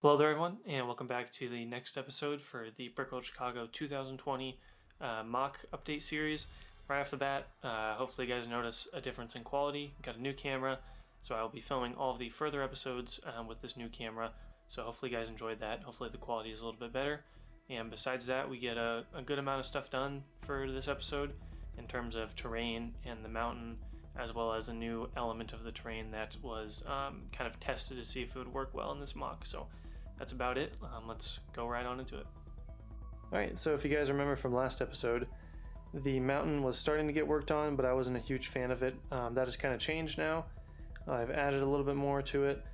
Hello there, everyone, and welcome back to the next episode for the Brickworld Chicago 2020 mock update series. Right off the bat, hopefully you guys notice a difference in quality. Got a new camera, so I'll be filming all of the further episodes with this new camera. So hopefully you guys enjoyed that. Hopefully the quality is a little bit better. And besides that, we get a good amount of stuff done for this episode in terms of terrain and the mountain, as well as a new element of the terrain that was kind of tested to see if it would work well in this mock. So that's about it. Let's go right on into it. Alright, so if you guys remember from last episode, the mountain was starting to get worked on, but I wasn't a huge fan of it. That has kind of changed now. I've added a little bit more to it,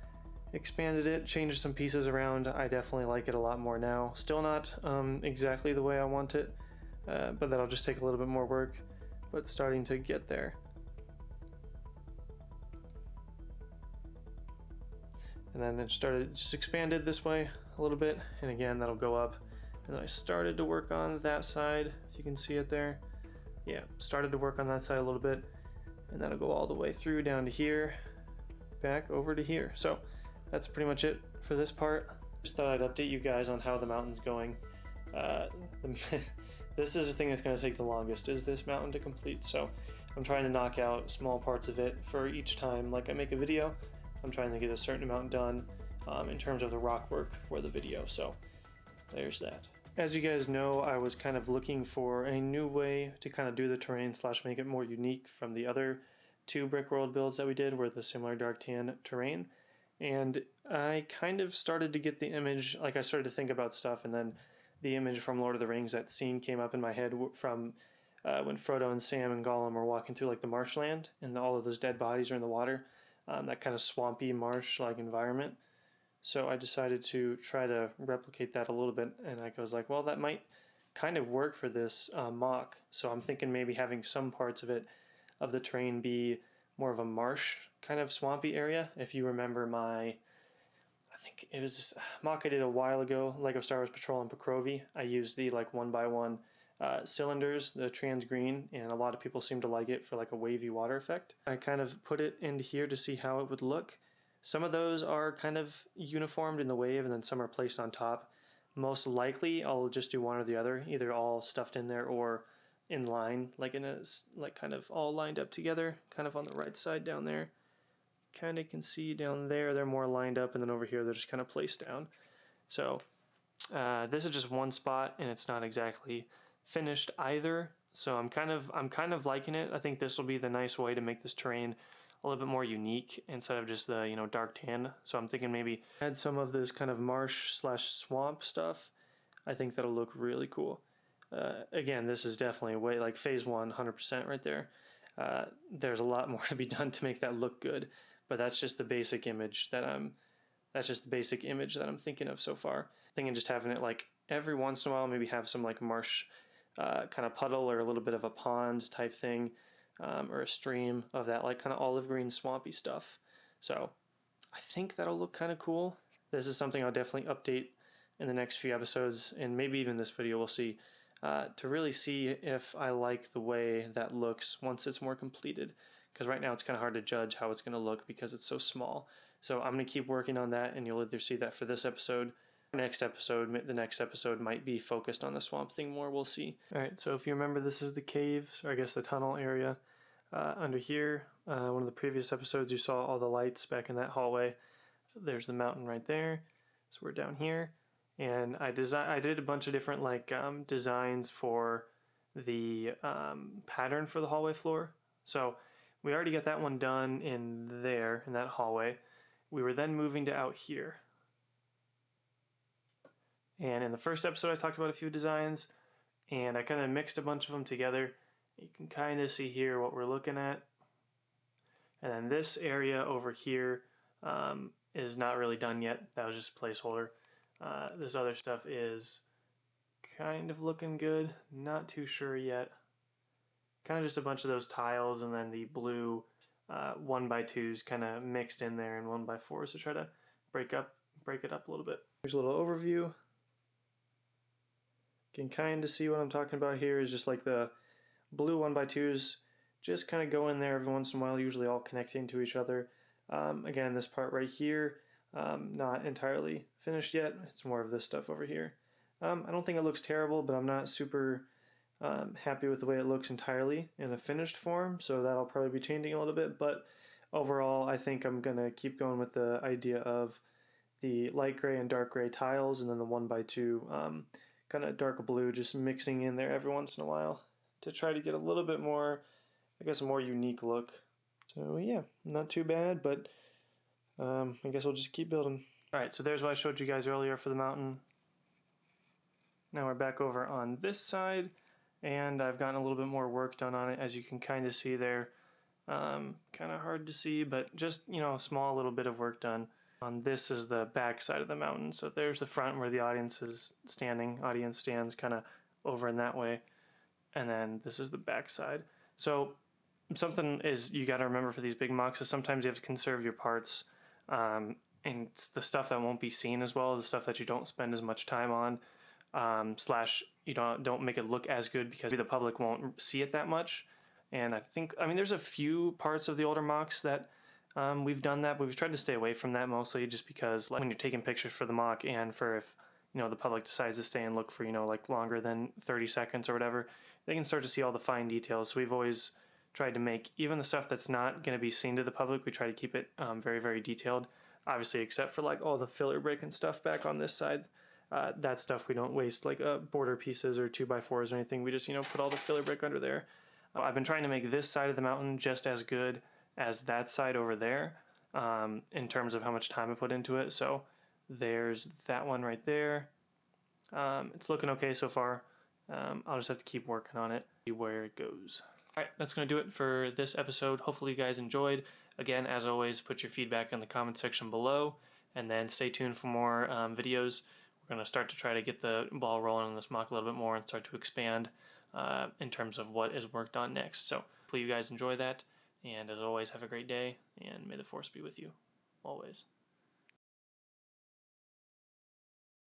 expanded it, changed some pieces around. I definitely like it a lot more now. Still not exactly the way I want it, but that'll just take a little bit more work, but starting to get there. And then it just expanded this way a little bit, and again that'll go up. And then I started to work on that side, if you can see it there. Yeah, started to work on that side a little bit, and that'll go all the way through down to here, back over to here. So that's pretty much it for this part. Just thought I'd update you guys on how the mountain's going. This is the thing that's going to take the longest, is this mountain to complete. So I'm trying to knock out small parts of it for each time like I make a video. I'm trying to get a certain amount done in terms of the rock work for the video, so there's that. As you guys know, I was kind of looking for a new way to kind of do the terrain / make it more unique from the other two Brickworld builds that we did, were the similar dark tan terrain, and I kind of started to get the image, like I started to think about stuff, and then the image from Lord of the Rings, that scene came up in my head from when Frodo and Sam and Gollum were walking through like the marshland, and all of those dead bodies are in the water. That kind of swampy marsh-like environment. So I decided to try to replicate that a little bit, and I was like, well, that might kind of work for this mock. So I'm thinking maybe having some parts of the terrain, be more of a marsh kind of swampy area. If you remember I think it was this mock I did a while ago, Lego Star Wars Patrol and Pokrovie. I used the like 1x1 cylinders, the trans green, and a lot of people seem to like it for like a wavy water effect. I kind of put it into here to see how it would look. Some of those are kind of uniformed in the wave, and then some are placed on top. Most likely I'll just do one or the other, either all stuffed in there or in line, like in a like kind of all lined up together, kind of on the right side down there. Kind of can see down there they're more lined up, and then over here they're just kind of placed down. So this is just one spot, and it's not exactly finished either, so I'm kind of liking it. I think this will be the nice way to make this terrain a little bit more unique instead of just the dark tan. So I'm thinking maybe add some of this kind of marsh / swamp stuff. I think that'll look really cool. Again, this is definitely way like phase 1, 100% right there. There's a lot more to be done to make that look good, but that's just the basic image that I'm thinking of so far. Thinking just having it like every once in a while, maybe have some like marsh kind of puddle or a little bit of a pond type thing, or a stream of that like kind of olive green swampy stuff. So I think that'll look kind of cool. This is something I'll definitely update in the next few episodes, and maybe even this video, we'll see, to really see if I like the way that looks once it's more completed. Because right now it's kind of hard to judge how it's going to look because it's so small. So I'm going to keep working on that, and you'll either see that for this episode. The next episode might be focused on the swamp thing more, we'll see. Alright, so if you remember, this is the caves, or I guess the tunnel area under here. One of the previous episodes you saw all the lights back in that hallway. There's the mountain right there, so we're down here. And I did a bunch of different like designs for the pattern for the hallway floor. So we already got that one done in there, in that hallway. We were then moving to out here. And in the first episode I talked about a few designs, and I kind of mixed a bunch of them together. You can kind of see here what we're looking at. And then this area over here is not really done yet. That was just a placeholder. This other stuff is kind of looking good. Not too sure yet. Kind of just a bunch of those tiles, and then the blue 1x2s kind of mixed in there, and 1x4s to try to break it up a little bit. Here's a little overview. You can kind of see what I'm talking about here is just like the blue 1x2s just kind of go in there every once in a while, usually all connecting to each other. Again, this part right here, not entirely finished yet. It's more of this stuff over here. I don't think it looks terrible, but I'm not super happy with the way it looks entirely in a finished form, so that'll probably be changing a little bit, but overall I think I'm going to keep going with the idea of the light gray and dark gray tiles, and then the 1x2 kind of dark blue just mixing in there every once in a while to try to get a little bit more, I guess, a more unique look. So yeah, not too bad, but I guess we'll just keep building. Alright, so there's what I showed you guys earlier for the mountain. Now we're back over on this side, and I've gotten a little bit more work done on it, as you can kind of see there. Kind of hard to see, but just, you know, a small little bit of work done. On this is the back side of the mountain, so there's the front where the audience is standing. Audience stands kind of over in that way, and then this is the back side. So something is you got to remember for these big MOCs is sometimes you have to conserve your parts, and it's the stuff that won't be seen as well, the stuff that you don't spend as much time on, slash you don't make it look as good because the public won't see it that much. And I mean, there's a few parts of the older MOCs that we've done that, but we've tried to stay away from that mostly just because, like, when you're taking pictures for the MOC and for if, you know, the public decides to stay and look for, you know, like longer than 30 seconds or whatever, they can start to see all the fine details. So we've always tried to make even the stuff that's not going to be seen to the public, we try to keep it very, very detailed. Obviously, except for like all the filler brick and stuff back on this side. That stuff we don't waste, like border pieces or 2x4s or anything. We just, you know, put all the filler brick under there. I've been trying to make this side of the mountain just as good as that side over there, in terms of how much time I put into it. So there's that one right there. It's looking okay so far. I'll just have to keep working on it, see where it goes. Alright, that's going to do it for this episode. Hopefully you guys enjoyed. Again, as always, put your feedback in the comment section below, and then stay tuned for more videos. We're going to start to try to get the ball rolling on this MOC a little bit more and start to expand in terms of what is worked on next. So hopefully you guys enjoy that, and as always, have a great day, and may the force be with you always.